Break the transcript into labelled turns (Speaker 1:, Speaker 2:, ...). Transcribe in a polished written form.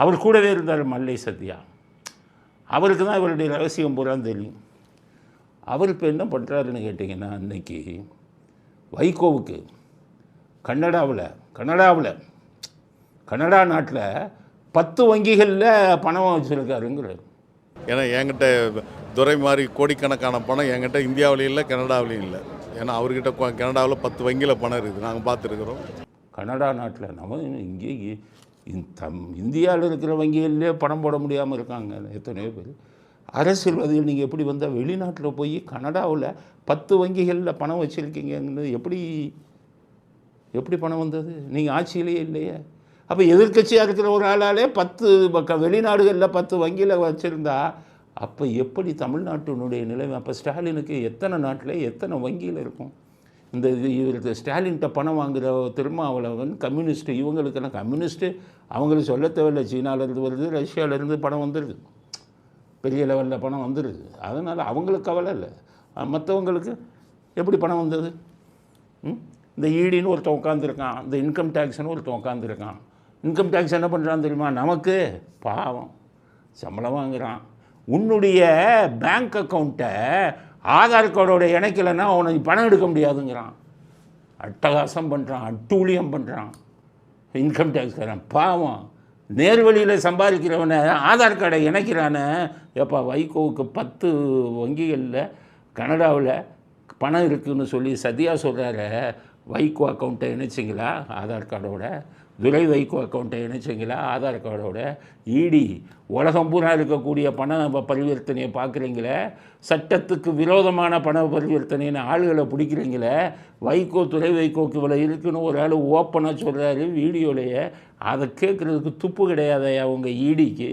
Speaker 1: அவர் கூடவே இருந்தார் மல்லை சத்யா. அவருக்கு தான் இவருடைய ரகசியம் பூரா தெரியும். அவர் இப்போ என்ன பண்ணுறாருன்னு கேட்டிங்கன்னா, அன்னைக்கு வைகோவுக்கு கனடா நாட்டில் 10 வங்கிகளில் பணம் வச்சுருக்காருங்கிறார்.
Speaker 2: ஏன்னா என்கிட்ட துறை மாதிரி கோடிக்கணக்கான பணம் என்கிட்ட இந்தியாவிலையும் இல்லை, கனடாவிலையும் இல்லை. ஏன்னா அவர்கிட்ட கனடாவில் 10 வங்கியில் பணம் இருக்குது, நாங்கள் பார்த்துருக்குறோம்.
Speaker 1: கனடா நாட்டில் நம்ம இங்கே இந்தியாவில் இருக்கிற வங்கிகளிலே பணம் போட முடியாமல் இருக்காங்க எத்தனையோ பேர். அரசியல்வாதிகள் நீங்கள் எப்படி வந்தால் வெளிநாட்டில் போய் கனடாவில் 10 வங்கிகளில் பணம் வச்சுருக்கீங்கன்னு எப்படி பணம் வந்தது? நீங்கள் ஆட்சியிலேயே இல்லையே. அப்போ எதிர்க்கட்சியாக இருக்கிற ஒரு ஆளாலே 10 வெளிநாடுகளில் 10 வங்கியில் வச்சுருந்தா அப்போ எப்படி தமிழ்நாட்டினுடைய நிலைமை? அப்போ ஸ்டாலினுக்கு எத்தனை நாட்டில் எத்தனை வங்கியில் இருக்கும்? இந்த இவருக்கு ஸ்டாலின்கிட்ட பணம் வாங்குகிற திருமாவளவன் கம்யூனிஸ்ட்டு, இவங்களுக்கெல்லாம் கம்யூனிஸ்ட்டு அவங்களுக்கு சொல்ல தேவையில்லை. சீனாவிலேருந்து வருது, ரஷ்யாவிலேருந்து பணம் வந்துடுது, பெரிய லெவலில் பணம் வந்துடுது. அதனால் அவங்களுக்கு கவலை இல்லை. மற்றவங்களுக்கு எப்படி பணம் வந்தது? இந்த ஈடின்னு ஒருத்தன் உட்காந்துருக்கான், இந்த இன்கம் டேக்ஸ்னு ஒருத்தன் உட்காந்துருக்கான். இன்கம் டேக்ஸ் என்ன பண்ணுறான்னு தெரியுமா? நமக்கு பாவம் சம்பளம் வாங்குகிறான். உன்னுடைய பேங்க் அக்கௌண்ட்டை ஆதார் கார்டோட இணைக்கலைன்னா அவனுக்கு பணம் எடுக்க முடியாதுங்கிறான். அட்டகாசம் பண்ணுறான், அட்டூழியம் பண்ணுறான் இன்கம் டேக்ஸ்காரன். பாவம் நேர்வழியில் சம்பாதிக்கிறவனை ஆதார் கார்டை இணைக்கிறானே. எப்போ வைகோவுக்கு 10 வங்கிகளில் கனடாவில் பணம் இருக்குதுன்னு சொல்லி சத்யா சொல்கிறாரு. வைகோ அக்கௌண்ட்டை இணைச்சிங்களா ஆதார் கார்டோட? துரை வைகோ அக்கௌண்ட்டை இணைச்சிங்களா ஆதார் கார்டோட? இடி உலகம் பூரா இருக்கக்கூடிய பண பரிவர்த்தனையை பார்க்குறீங்களே, சட்டத்துக்கு விரோதமான பண பரிவர்த்தனைன்னு ஆளுகளை பிடிக்கிறீங்களே. துரை வைகோக்கு இவ்வளோ இருக்குன்னு ஒரு ஆள் ஓப்பனாக சொல்கிறாரு வீடியோலையே. அதை கேட்குறதுக்கு துப்பு கிடையாதையா அவங்க ஈடிக்கு?